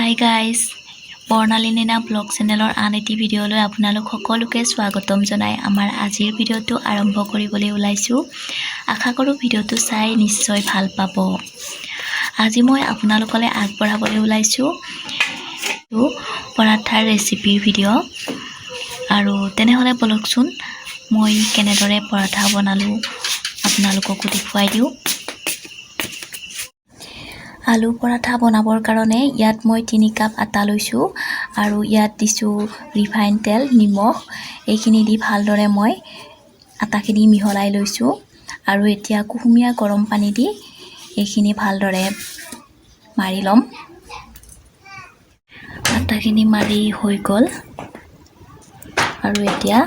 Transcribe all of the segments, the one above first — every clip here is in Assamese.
হাই গাইজ, বৰ্ণালী নেনা ব্লগ চেনেলৰ আন এটি ভিডিঅ'লৈ আপোনালোক সকলোকে স্বাগতম জনাই আমাৰ আজিৰ ভিডিঅ'টো আৰম্ভ কৰিবলৈ ওলাইছোঁ। আশা কৰোঁ ভিডিঅ'টো চাই নিশ্চয় ভাল পাব। আজি মই আপোনালোকলৈ আগবঢ়াবলৈ ওলাইছোঁ পৰাঠাৰ ৰেচিপিৰ ভিডিঅ'। আৰু তেনেহ'লে বলকচোন মই কেনেদৰে পৰাঠা বনালোঁ আপোনালোককো দেখুৱাই দিওঁ। আলু পৰাঠা বনাবৰ কাৰণে ইয়াত মই 3 কাপ আটা লৈছোঁ আৰু ইয়াত দিছোঁ ৰিফাইন তেল, নিমখ। এইখিনি দি ভালদৰে মই আটাখিনি মিহলাই লৈছোঁ আৰু এতিয়া কুহুমীয়া গৰম পানী দি এইখিনি ভালদৰে মাৰি ল'ম। আটাখিনি মাৰি হৈ গ'ল আৰু এতিয়া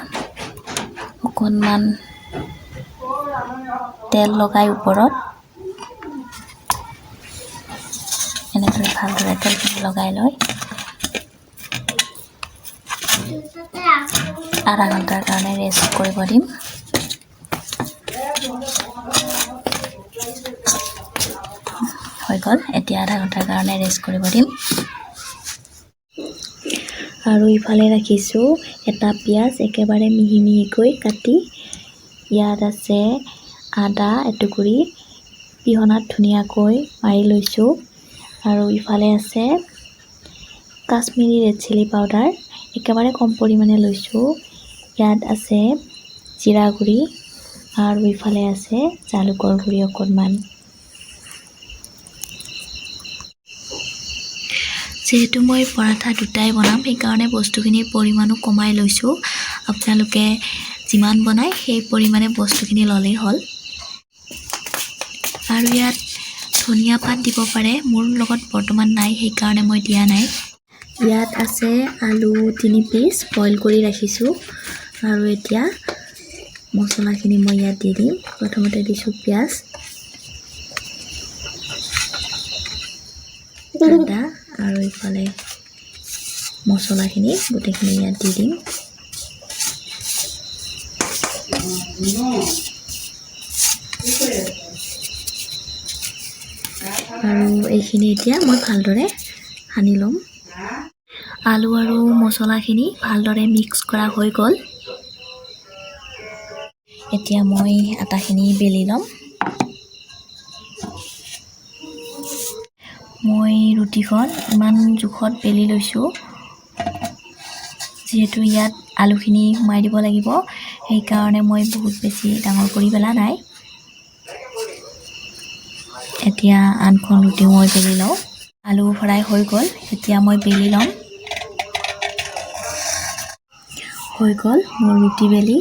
অকণমান তেল লগাই ওপৰত এনেকৈ ভালদৰে তেলখিনি লগাই লৈ আধা ঘণ্টাৰ কাৰণে ৰেষ্ট কৰিব দিম। হৈ গ'ল, এতিয়া আধা ঘণ্টাৰ কাৰণে ৰেষ্ট কৰিব দিম। আৰু ইফালে ৰাখিছোঁ এটা পিঁয়াজ একেবাৰে মিহি মিহিকৈ কাটি। ইয়াত আছে আদা এটুকুৰি পিহনাত ধুনীয়াকৈ মাৰি লৈছোঁ আৰু ইফালে আছে কাশ্মীৰী ৰেড চিলি পাউডাৰ একেবাৰে কম পৰিমাণে লৈছোঁ। ইয়াত আছে জিৰা গুড়ি আৰু ইফালে আছে জালুকৰ গুড়ি অকণমান। যিহেতু মই পৰাঠা দুটাই বনাম সেইকাৰণে বস্তুখিনিৰ পৰিমাণো কমাই লৈছোঁ। আপোনালোকে যিমান বনায় সেই পৰিমাণে বস্তুখিনি ল'লেই হ'ল। আৰু ইয়াত ধনিয়া পাত দিব পাৰে, মোৰ লগত বৰ্তমান নাই সেইকাৰণে মই দিয়া নাই। ইয়াত আছে আলু 3 পিচ বইল কৰি ৰাখিছোঁ আৰু এতিয়া মছলাখিনি মই ইয়াত দি দিম। প্ৰথমতে দিছোঁ পিঁয়াজ, আদা আৰু ইফালে মছলাখিনি গোটেইখিনি ইয়াত দি দিম। আৰু এইখিনি এতিয়া মই ভালদৰে সানি ল'ম। আলু আৰু মছলাখিনি ভালদৰে মিক্স কৰা হৈ গ'ল। এতিয়া মই আটাখিনি বেলি ল'ম। মই ৰুটিখন ইমান জোখত বেলি লৈছোঁ, যিহেতু ইয়াত আলুখিনি সোমাই দিব লাগিব সেইকাৰণে মই বহুত বেছি ডাঙৰ কৰি পেলা নাই। এতিয়া আনখন ৰুটি মই বেলি লওঁ। আলু ফ্ৰাই হৈ গ'ল, এতিয়া মই বেলি ল'ম। হৈ গ'ল মোৰ ৰুটি বেলি।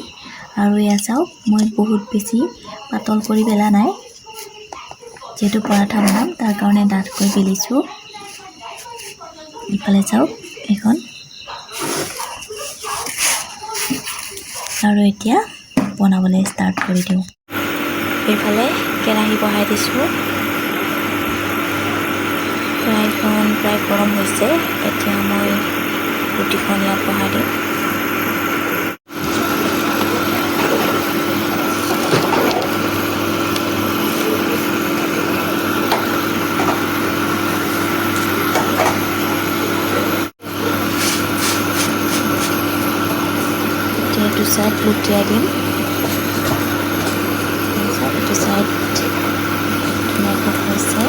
আৰু এয়া চাওক, মই বহুত বেছি পাতল কৰি বেলা নাই, যিহেতু পৰাঠা বনাম তাৰ কাৰণে ডাঠকৈ বেলিছোঁ। ইফালে চাওক এখন। আৰু এতিয়া বনাবলৈ ষ্টাৰ্ট কৰি দিওঁ। এইফালে কেৰাহী বহাই দিছোঁ। কেৰাহীখন প্ৰায় গৰম হৈছে। এতিয়া মই ৰুটিখন ইয়াত বহাই দিম। এইটো চাইড লুটিয়াই দিম। এইটো চাইড ধুনীয়াকৈ হৈছে।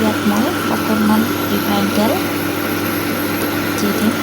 ইয়াত মই অকণমান ৰিফাইন তেল দি দিম।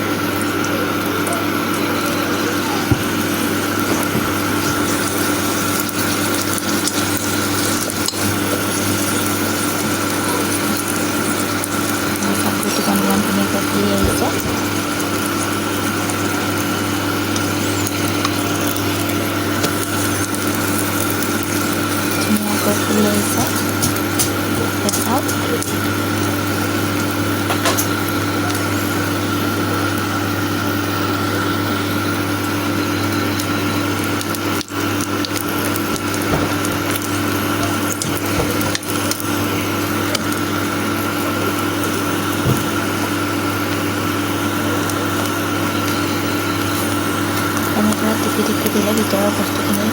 এনেকৈ টিপি দিলে ভিতৰৰ বস্তুখিনি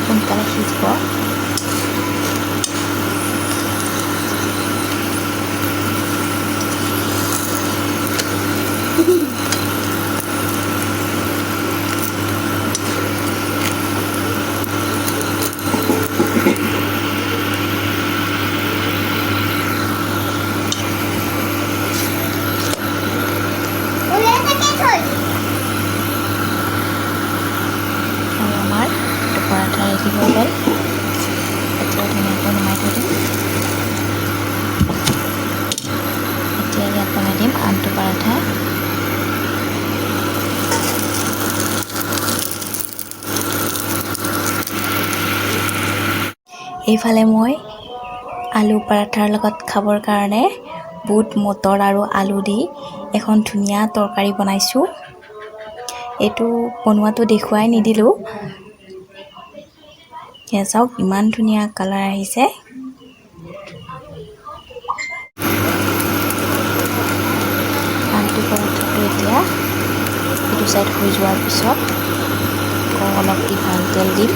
সোনকালে সিজিব। পৰাঠা ৰেডি হৈ গ'ল। এতিয়া ধুনীয়াকৈ নমাই থৈ দিম। এতিয়া ইয়াত বনাই দিম আনটো পৰাঠা। এইফালে মই আলু পৰাঠাৰ লগত খাবৰ কাৰণে বুট, মটৰ আৰু আলু দি এখন ধুনীয়া তৰকাৰী বনাইছোঁ। এইটো বনোৱাটো দেখুৱাই নিদিলোঁ। এয়া চাওক ইমান ধুনীয়া কালাৰ আহিছে। আলু পৰঠাটো এতিয়া এইটো চাইড হৈ যোৱাৰ পিছত অলপ ৰিফাইন তেল দিম।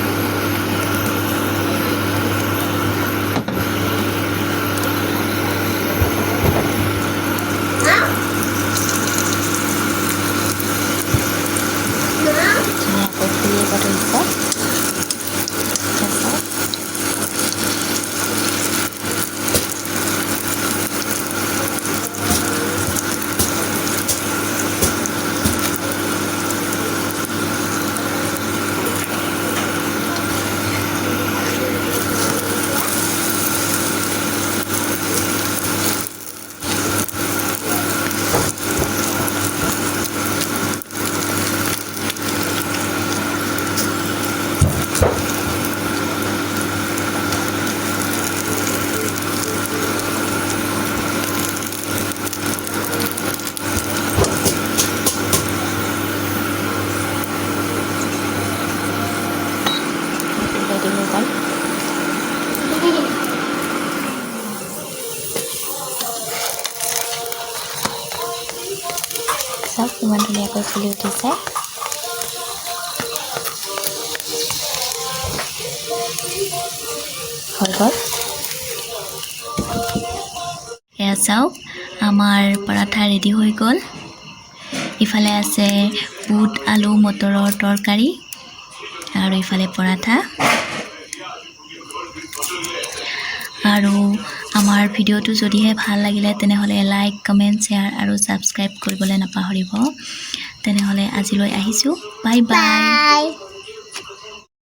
ধুনীয়াকৈ ফুলিব ধৰিছে। চাওক কিমান ধুনীয়াকৈ ফুলি উঠিছে। হৈ গ'ল। এয়া চাওক আমাৰ পৰাঠা ৰেডি হৈ গ'ল। ইফালে আছে বুট, আলু, মটৰৰ তৰকাৰী আৰু ইফালে পৰাঠা। আৰু আমাৰ ভিডিঅ'টো যদিহে ভাল লাগিলে তেনেহ'লে লাইক, কমেণ্ট, শ্বেয়াৰ আৰু ছাবস্ক্ৰাইব কৰিবলৈ নাপাহৰিব। তেনেহ'লে আজিলৈ আহিছোঁ। Bye bye.